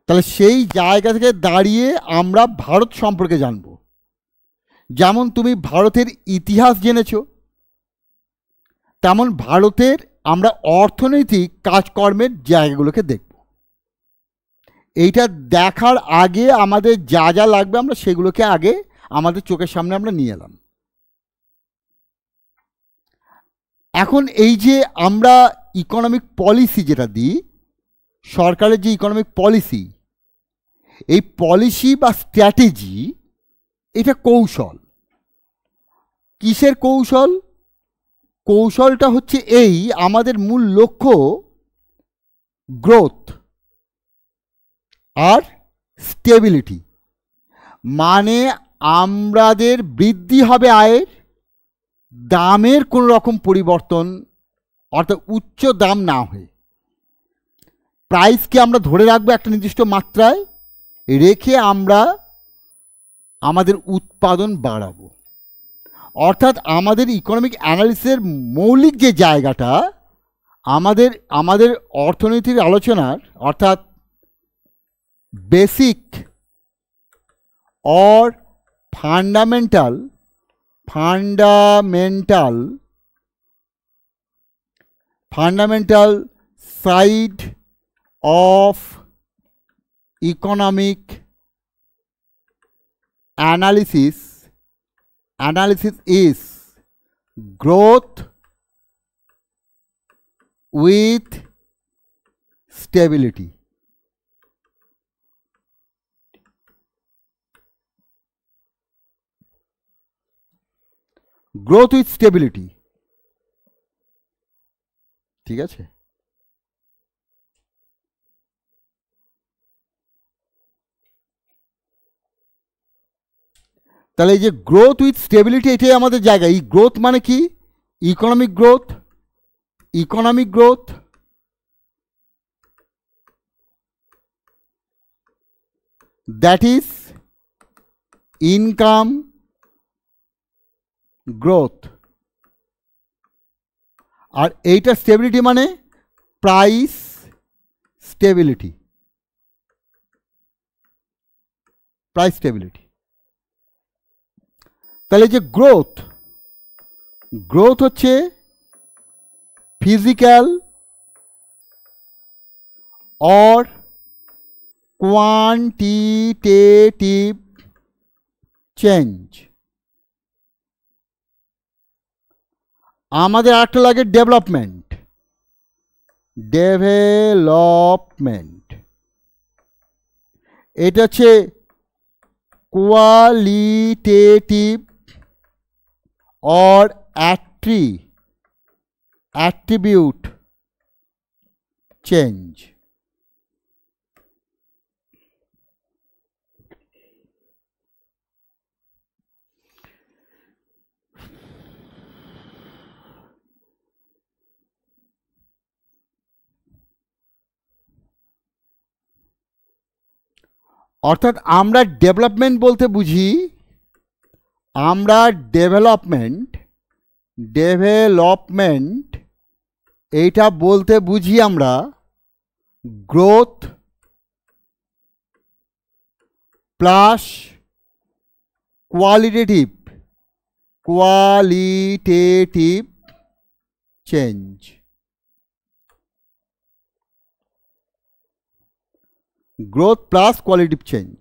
A: তাহলে সেই জায়গা থেকে দাঁড়িয়ে আমরা ভারত সম্পর্কে জানব। যেমন তুমি ভারতের ইতিহাস জেনেছো, তেমন ভারতের আমরা অর্থনৈতিক কাজকর্মের জায়গাগুলোকে দেখব। এইটা দেখার আগে আমাদের যা যা লাগবে আমরা সেগুলোকে আগে আমাদের চোখের সামনে আমরা নিয়ে এলাম। এখন এই যে আমরা ইকোনমিক পলিসি যেটা দিই, সরকারের যে ইকোনমিক পলিসি, এই পলিসি বা স্ট্র্যাটেজি এটা কৌশল। কিসের কৌশল? কৌশলটা হচ্ছে এই, আমাদের মূল লক্ষ্য গ্রোথ আর স্টেবিলিটি, মানে আমাদের বৃদ্ধি হবে আয়ের, দামের কোনো রকম পরিবর্তন অর্থাৎ উচ্চ দাম না হয়ে প্রাইসকে আমরা ধরে রাখবো একটা নির্দিষ্ট মাত্রায়, রেখে আমরা আমাদের উৎপাদন বাড়াবো। অর্থাৎ আমাদের ইকোনমিক অ্যানালিসিসের মৌলিক যে জায়গাটা, আমাদের অর্থনীতির আলোচনার অর্থাৎ basic or fundamental side of economic analysis is growth with stability. Growth with stability, ঠিক আছে? তাহলে এই যে গ্রোথ উইথ স্টেবিলিটি, এটাই আমাদের জায়গা। এই গ্রোথ মানে কি? Economic growth that is income growth, আর এইটা স্টেবিলিটি মানে প্রাইস স্টেবিলিটি। তাহলে যে গ্রোথ হচ্ছে ফিজিক্যাল or quantitative চেঞ্জ। আমাদের আরেকটা লাগে ডেভেলপমেন্ট। এটা হচ্ছে কোয়ালিটেটিভ or attribute চেঞ্জ। অর্থাৎ আমরা ডেভেলপমেন্ট বলতে বুঝি, আমরা ডেভেলপমেন্ট এইটা বলতে বুঝি আমরা growth plus qualitative change. Growth plus qualitative change.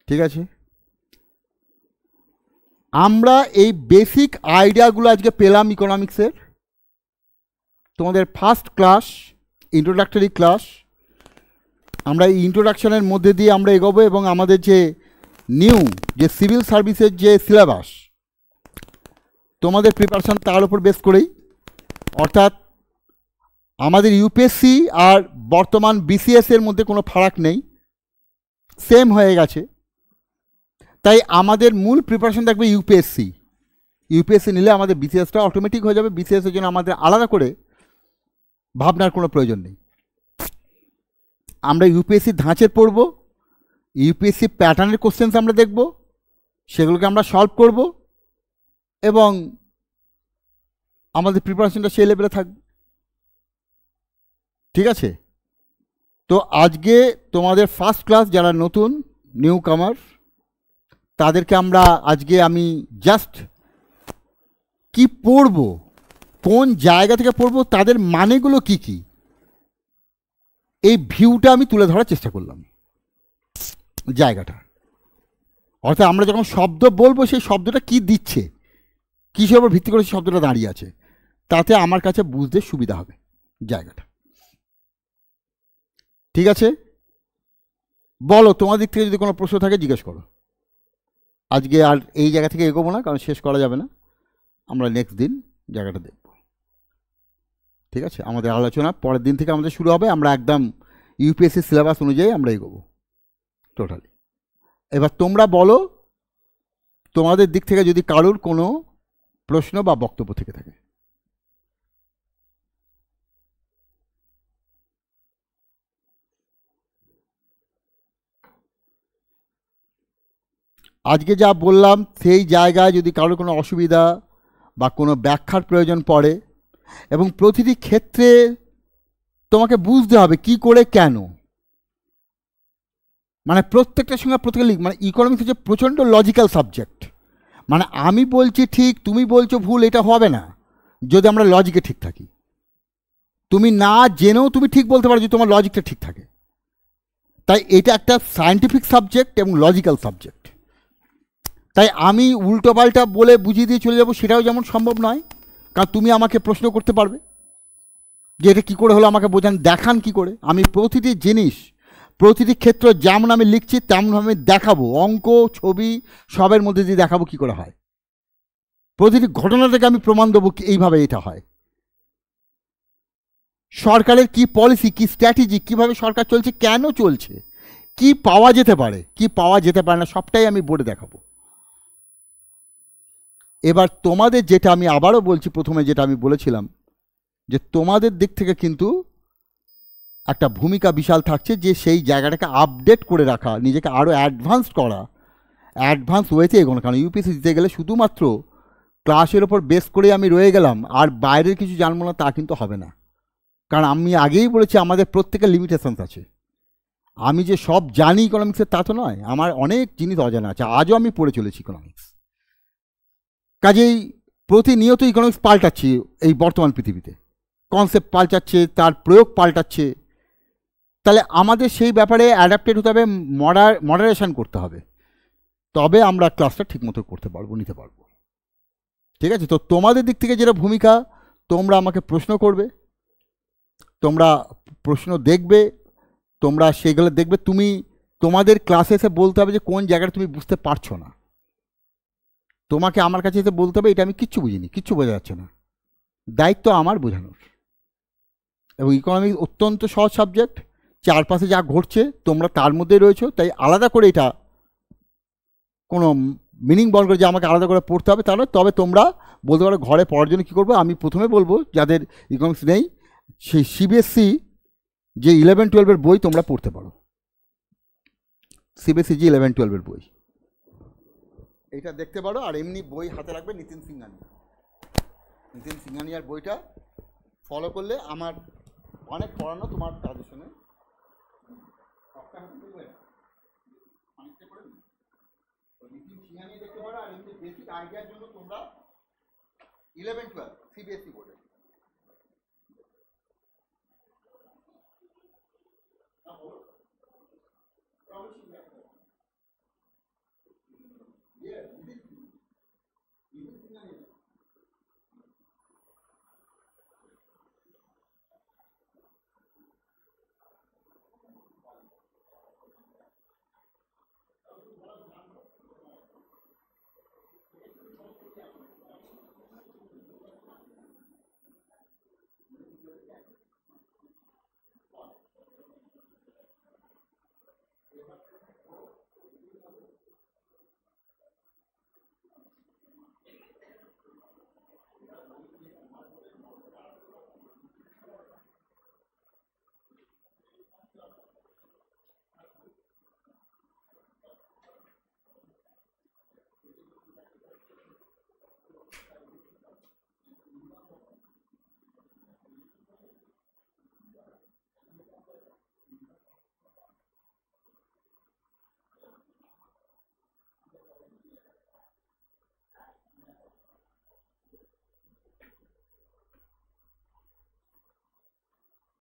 A: ঠিক আছে, আমরা এই বেসিক আইডিয়াগুলো আজকে পেলাম ইকোনমিক্সের। তোমাদের ফার্স্ট ক্লাস, ইন্ট্রোডাক্টরি ক্লাস। আমরা এই ইন্ট্রোডাকশনের মধ্যে দিয়ে আমরা এগোবো এবং আমাদের যে নিউ যে সিভিল সার্ভিসের যে সিলেবাস, তোমাদের প্রিপারেশান তার উপর বেস করেই, অর্থাৎ আমাদের ইউপিএসসি আর বর্তমান বিসিএস এর মধ্যে কোনো ফারাক নেই, সেম হয়ে গেছে। তাই আমাদের মূল প্রিপারেশন থাকবে ইউপিএসসি। ইউপিএসসি নিলে আমাদের বিসিএসটা অটোমেটিক হয়ে যাবে। বিসিএসের জন্য আমাদের আলাদা করে ভাবনার কোনো প্রয়োজন নেই। আমরা ইউপিএসসি ধাঁচের পড়ব, ইউপিএসসি প্যাটার্নের কোশ্চেন্স আমরা দেখব, সেগুলোকে আমরা সলভ করব এবং আমাদের প্রিপারেশনটা সেই লেভেলে থাকবে। ঠিক আছে? তো আজকে তোমাদের ফার্স্ট ক্লাস যারা নতুন নিউ কামার, তাদেরকে আমরা আজকে আমি জাস্ট কি পড়ব, কোন জায়গা থেকে পড়ব, তাদের মানেগুলো কি কি, এই ভিউটা আমি তুলে ধরার চেষ্টা করলাম। জায়গাটা অর্থাৎ আমরা যখন শব্দ বলবো সেই শব্দটা কি দিচ্ছে, কিসের উপর ভিত্তি করে সেই শব্দটা দাঁড়িয়ে আছে, তাতে আমার কাছে বুঝতে সুবিধা হবে জায়গাটা। ঠিক আছে? বলো, তোমার দিক থেকে যদি কোনো প্রশ্ন থাকে জিজ্ঞেস করো। আজকে আর এই জায়গা থেকে এগোবো না, কারণ শেষ করা যাবে না, আমরা নেক্সট দিন জায়গাটা দেখব। ঠিক আছে? আমাদের আলোচনা পরের দিন থেকে আমাদের শুরু হবে। আমরা একদম ইউপিএসসি সিলেবাস অনুযায়ী আমরা এগোবো টোটালি। এবার তোমরা বলো, তোমাদের দিক থেকে যদি কারোর কোনো প্রশ্ন বা বক্তব্য থেকে থাকে। আজকে যা বললাম সেই জায়গায় যদি কারোর কোনো অসুবিধা বা কোনো ব্যাখ্যার প্রয়োজন পড়ে, এবং প্রতিটি ক্ষেত্রে তোমাকে বুঝতে হবে কি করে কেন, মানে প্রত্যেকটার সঙ্গে প্রত্যেকটা মানে ইকোনমিক্স হচ্ছে প্রচণ্ড লজিক্যাল সাবজেক্ট। মানে আমি বলছি ঠিক, তুমি বলছো ভুল, এটা হবে না যদি আমরা লজিকে ঠিক থাকি। তুমি না জেনেও তুমি ঠিক বলতে পারো যদি তোমার লজিকটা ঠিক থাকে। তাই এটা একটা সায়েন্টিফিক সাবজেক্ট এবং লজিক্যাল সাবজেক্ট। তাই আমি উল্টোপাল্টা বলে বুঝিয়ে দিয়ে চলে যাবো সেটাও যেমন সম্ভব নয়, কারণ তুমি আমাকে প্রশ্ন করতে পারবে যে এটা কী করে হলো, আমাকে বোঝান, দেখান কি করে। আমি প্রতিটি জিনিস, প্রতিটি ক্ষেত্র যেমন আমি লিখছি তেমন আমি দেখাবো, অঙ্ক ছবি সবের মধ্যে দিয়ে দেখাবো কি করে হয়। প্রতিটি ঘটনা থেকে আমি প্রমাণ দেবো এইভাবে এটা হয়। সরকারের কি পলিসি, কি স্ট্র্যাটেজি, কিভাবে সরকার চলছে, কেন চলছে, কি পাওয়া যেতে পারে, কি পাওয়া যেতে পারে না, সবটাই আমি বোর্ডে দেখাবো। এবার তোমাদের যেটা আমি আবারও বলছি, প্রথমে যেটা আমি বলেছিলাম যে তোমাদের দিক থেকে কিন্তু একটা ভূমিকা বিশাল থাকছে, যে সেই জায়গাটাকে আপডেট করে রাখা, নিজেকে আরও অ্যাডভান্স করা, অ্যাডভান্স ওয়েতে এগোনো। কারণ ইউপিএসসি দিতে গেলে শুধুমাত্র ক্লাসের ওপর বেস করে আমি রয়ে গেলাম আর বাইরের কিছু জানবো না, তা কিন্তু হবে না। কারণ আমি আগেই বলেছি আমাদের প্রত্যেকের লিমিটেশনস আছে। আমি যে সব জানি ইকোনমিক্সের তা তো নয়, আমার অনেক জিনিস অজানা আছে, আজও আমি পড়ে চলেছি ইকোনমিক্স। কাজেই প্রতিনিয়ত ইকোনমিক্স পাল্টাচ্ছি এই বর্তমান পৃথিবীতে, কনসেপ্ট পাল্টাচ্ছে, তার প্রয়োগ পাল্টাচ্ছে। তাহলে আমাদের সেই ব্যাপারে অ্যাডাপ্টেড হতে হবে, মডারেশন করতে হবে, তবে আমরা ক্লাসটা ঠিকমতো করতে পারবো, নিতে পারবো। ঠিক আছে? তো তোমাদের দিক থেকে যেটা ভূমিকা, তোমরা আমাকে প্রশ্ন করবে, তোমরা প্রশ্ন দেখবে, তোমরা সেগুলো দেখবে। তুমি তোমাদের ক্লাসে এসে বলতে হবে যে কোন জায়গাটা তুমি বুঝতে পারছো না। তোমাকে আমার কাছে এসে বলতে হবে এটা আমি কিচ্ছু বুঝিনি, কিচ্ছু বোঝা যাচ্ছে না, দায়িত্ব আমার বোঝানোর। এবং ইকোনমিক্স অত্যন্ত সহজ সাবজেক্ট, চারপাশে যা ঘটছে তোমরা তার মধ্যেই রয়েছো, তাই আলাদা করে এটা কোনো মিনিং বল করে যে আমাকে আলাদা করে পড়তে হবে তা নয়। তবে তোমরা বলতে পারো ঘরে পড়ার জন্য কী করবো। আমি প্রথমে বলবো যাদের ইকোনমিক্স নেই, সেই সিবিএসসি যে 11-12 বই তোমরা পড়তে পারো। সিবিএসসি যে 11-12 বই এটা দেখতে পারো। আর এমনি বই হাতে রাখবে নিতিন সিংহানিয়ার বইটা ফলো করলে আমার অনেক পড়ানো তোমার তাদের সঙ্গে নিতিন সিংহানিয়া দেখতে পারো। আর এমনি বেসিক আইডিয়ার জন্য তোমরা 11-12 সিবিএসসি বোর্ডে